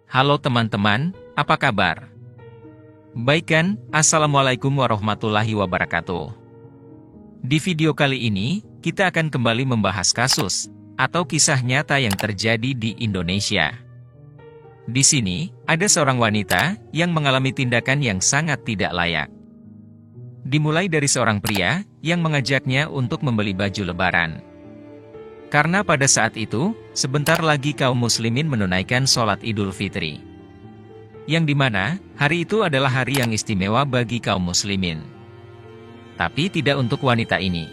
Halo teman-teman, apa kabar? Baik kan? Assalamualaikum warahmatullahi wabarakatuh. Di video kali ini, kita akan kembali membahas kasus atau kisah nyata yang terjadi di Indonesia. Di sini, ada seorang wanita yang mengalami tindakan yang sangat tidak layak. Dimulai dari seorang pria yang mengajaknya untuk membeli baju lebaran. Karena pada saat itu, sebentar lagi kaum muslimin menunaikan sholat Idul Fitri. Yang dimana, hari itu adalah hari yang istimewa bagi kaum muslimin. Tapi tidak untuk wanita ini.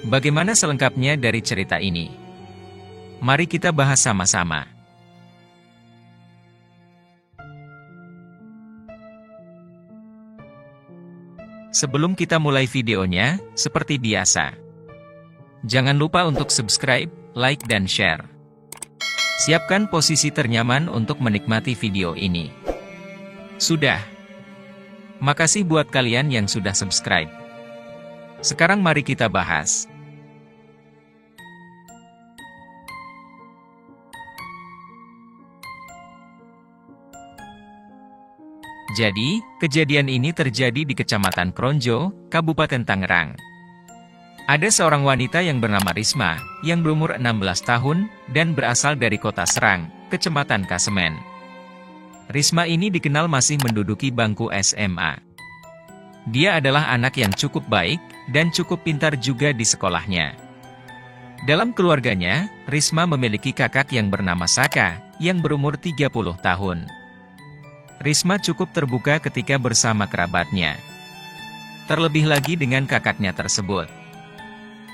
Bagaimana selengkapnya dari cerita ini? Mari kita bahas sama-sama. Sebelum kita mulai videonya, seperti biasa, jangan lupa untuk subscribe, like, dan share. Siapkan posisi ternyaman untuk menikmati video ini. Sudah. Makasih buat kalian yang sudah subscribe. Sekarang mari kita bahas. Jadi, kejadian ini terjadi di Kecamatan Kronjo, Kabupaten Tangerang. Ada seorang wanita yang bernama Risma, yang berumur 16 tahun, dan berasal dari kota Serang, Kecamatan Kasemen. Risma ini dikenal masih menduduki bangku SMA. Dia adalah anak yang cukup baik, dan cukup pintar juga di sekolahnya. Dalam keluarganya, Risma memiliki kakak yang bernama Saka, yang berumur 30 tahun. Risma cukup terbuka ketika bersama kerabatnya. Terlebih lagi dengan kakaknya tersebut.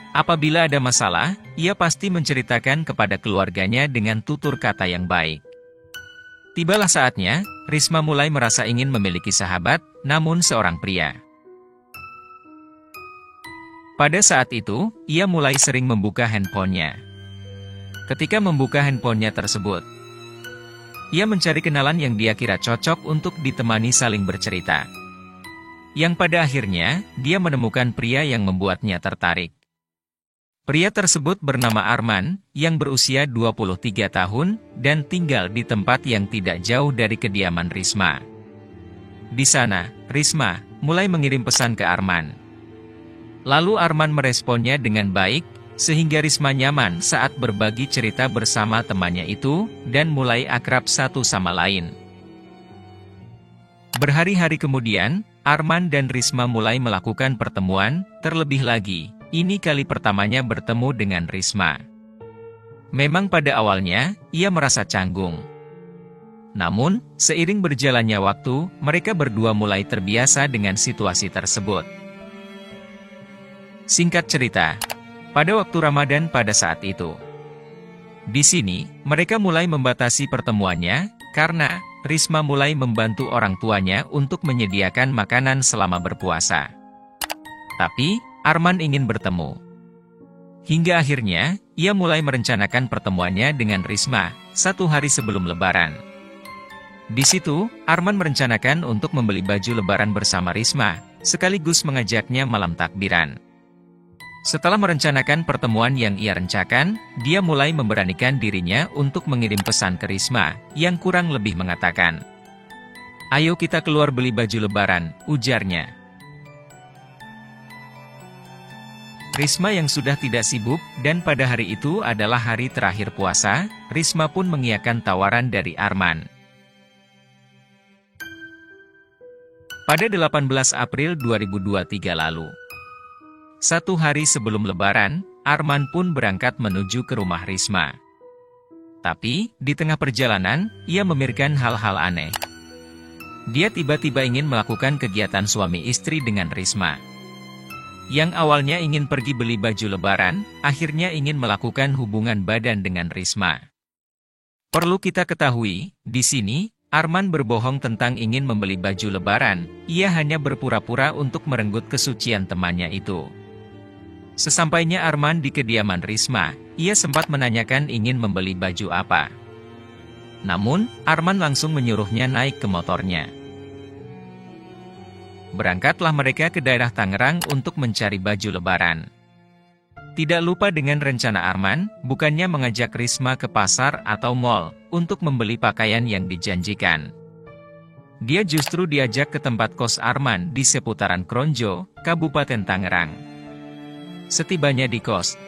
Apabila ada masalah, ia pasti menceritakan kepada keluarganya dengan tutur kata yang baik. Tibalah saatnya, Risma mulai merasa ingin memiliki sahabat, namun seorang pria. Pada saat itu, ia mulai sering membuka handphonenya. Ketika membuka handphonenya tersebut, ia mencari kenalan yang dia kira cocok untuk ditemani saling bercerita. Yang pada akhirnya, dia menemukan pria yang membuatnya tertarik. Pria tersebut bernama Arman, yang berusia 23 tahun, dan tinggal di tempat yang tidak jauh dari kediaman Risma. Di sana, Risma mulai mengirim pesan ke Arman. Lalu Arman meresponnya dengan baik, sehingga Risma nyaman saat berbagi cerita bersama temannya itu, dan mulai akrab satu sama lain. Berhari-hari kemudian, Arman dan Risma mulai melakukan pertemuan, terlebih lagi. Ini kali pertamanya bertemu dengan Risma. Memang pada awalnya, ia merasa canggung. Namun, seiring berjalannya waktu, mereka berdua mulai terbiasa dengan situasi tersebut. Singkat cerita, pada waktu Ramadan pada saat itu. Di sini, mereka mulai membatasi pertemuannya, karena Risma mulai membantu orang tuanya untuk menyediakan makanan selama berpuasa. Tapi, Arman ingin bertemu. Hingga akhirnya, ia mulai merencanakan pertemuannya dengan Risma, 1 hari sebelum Lebaran. Di situ, Arman merencanakan untuk membeli baju Lebaran bersama Risma, sekaligus mengajaknya malam takbiran. Setelah merencanakan pertemuan yang ia rencanakan, dia mulai memberanikan dirinya untuk mengirim pesan ke Risma, yang kurang lebih mengatakan, "Ayo kita keluar beli baju Lebaran," ujarnya. Risma yang sudah tidak sibuk, dan pada hari itu adalah hari terakhir puasa, Risma pun mengiyakan tawaran dari Arman. Pada 18 April 2023 lalu, 1 hari sebelum Lebaran, Arman pun berangkat menuju ke rumah Risma. Tapi, di tengah perjalanan, ia memikirkan hal-hal aneh. Dia tiba-tiba ingin melakukan kegiatan suami istri dengan Risma. Yang awalnya ingin pergi beli baju Lebaran, akhirnya ingin melakukan hubungan badan dengan Risma. Perlu kita ketahui, di sini, Arman berbohong tentang ingin membeli baju Lebaran, ia hanya berpura-pura untuk merenggut kesucian temannya itu. Sesampainya Arman di kediaman Risma, ia sempat menanyakan ingin membeli baju apa. Namun, Arman langsung menyuruhnya naik ke motornya. Berangkatlah mereka ke daerah Tangerang untuk mencari baju Lebaran. Tidak lupa dengan rencana Arman, bukannya mengajak Risma ke pasar atau mall untuk membeli pakaian yang dijanjikan. Dia justru diajak ke tempat kos Arman di seputaran Kronjo, Kabupaten Tangerang. Setibanya di kos,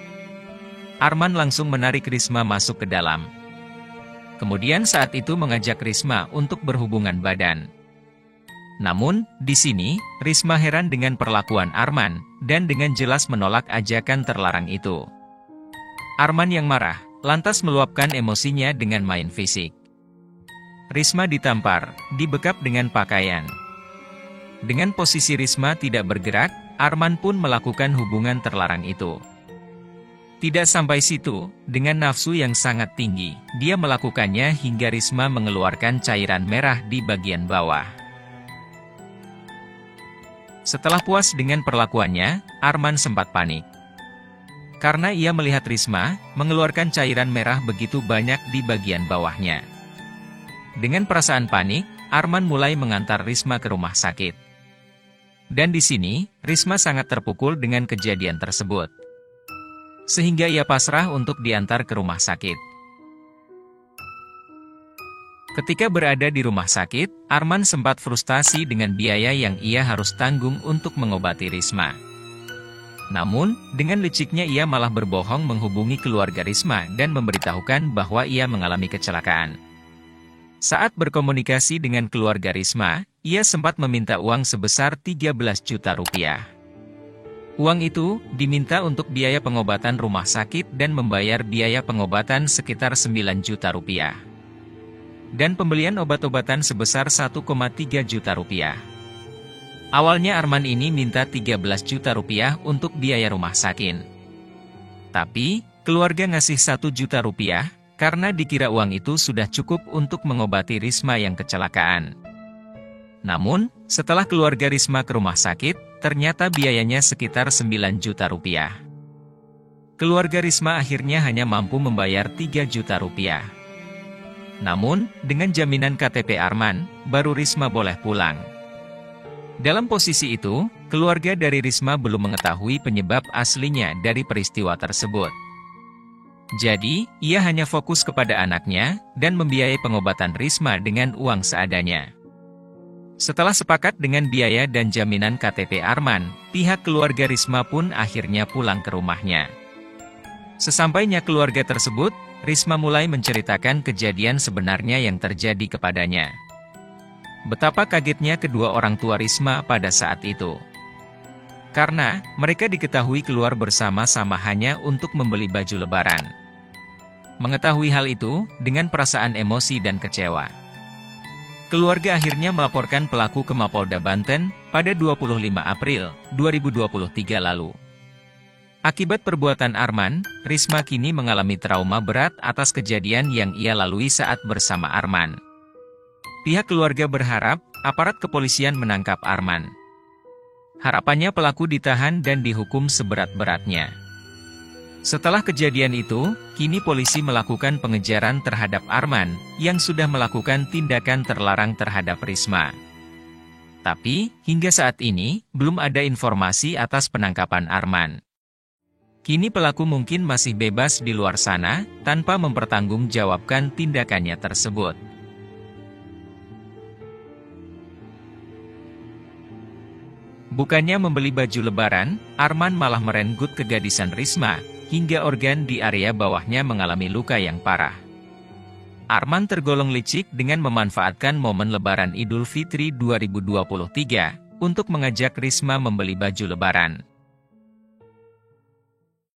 Arman langsung menarik Risma masuk ke dalam. Kemudian saat itu mengajak Risma untuk berhubungan badan. Namun, di sini, Risma heran dengan perlakuan Arman, dan dengan jelas menolak ajakan terlarang itu. Arman yang marah, lantas meluapkan emosinya dengan main fisik. Risma ditampar, dibekap dengan pakaian. Dengan posisi Risma tidak bergerak, Arman pun melakukan hubungan terlarang itu. Tidak sampai situ, dengan nafsu yang sangat tinggi, dia melakukannya hingga Risma mengeluarkan cairan merah di bagian bawah. Setelah puas dengan perlakuannya, Arman sempat panik. Karena ia melihat Risma mengeluarkan cairan merah begitu banyak di bagian bawahnya. Dengan perasaan panik, Arman mulai mengantar Risma ke rumah sakit. Dan di sini, Risma sangat terpukul dengan kejadian tersebut. Sehingga ia pasrah untuk diantar ke rumah sakit. Ketika berada di rumah sakit, Arman sempat frustasi dengan biaya yang ia harus tanggung untuk mengobati Risma. Namun, dengan liciknya ia malah berbohong menghubungi keluarga Risma dan memberitahukan bahwa ia mengalami kecelakaan. Saat berkomunikasi dengan keluarga Risma, ia sempat meminta uang sebesar 13 juta rupiah. Uang itu diminta untuk biaya pengobatan rumah sakit dan membayar biaya pengobatan sekitar 9 juta rupiah. Dan pembelian obat-obatan sebesar 1,3 juta rupiah. Awalnya Arman ini minta 13 juta rupiah untuk biaya rumah sakit. Tapi, keluarga ngasih 1 juta rupiah, karena dikira uang itu sudah cukup untuk mengobati Risma yang kecelakaan. Namun, setelah keluarga Risma ke rumah sakit, ternyata biayanya sekitar 9 juta rupiah. Keluarga Risma akhirnya hanya mampu membayar 3 juta rupiah. Namun, dengan jaminan KTP Arman, baru Risma boleh pulang. Dalam posisi itu, keluarga dari Risma belum mengetahui penyebab aslinya dari peristiwa tersebut. Jadi, ia hanya fokus kepada anaknya, dan membiayai pengobatan Risma dengan uang seadanya. Setelah sepakat dengan biaya dan jaminan KTP Arman, pihak keluarga Risma pun akhirnya pulang ke rumahnya. Sesampainya keluarga tersebut, Risma mulai menceritakan kejadian sebenarnya yang terjadi kepadanya. Betapa kagetnya kedua orang tua Risma pada saat itu. Karena, mereka diketahui keluar bersama-sama hanya untuk membeli baju lebaran. Mengetahui hal itu, dengan perasaan emosi dan kecewa, keluarga akhirnya melaporkan pelaku ke Mapolda Banten pada 25 April 2023 lalu. Akibat perbuatan Arman, Risma kini mengalami trauma berat atas kejadian yang ia lalui saat bersama Arman. Pihak keluarga berharap, aparat kepolisian menangkap Arman. Harapannya pelaku ditahan dan dihukum seberat-beratnya. Setelah kejadian itu, kini polisi melakukan pengejaran terhadap Arman, yang sudah melakukan tindakan terlarang terhadap Risma. Tapi, hingga saat ini, belum ada informasi atas penangkapan Arman. Kini pelaku mungkin masih bebas di luar sana, tanpa mempertanggungjawabkan tindakannya tersebut. Bukannya membeli baju lebaran, Arman malah merenggut kegadisan Risma, hingga organ di area bawahnya mengalami luka yang parah. Arman tergolong licik dengan memanfaatkan momen Lebaran Idul Fitri 2023, untuk mengajak Risma membeli baju lebaran.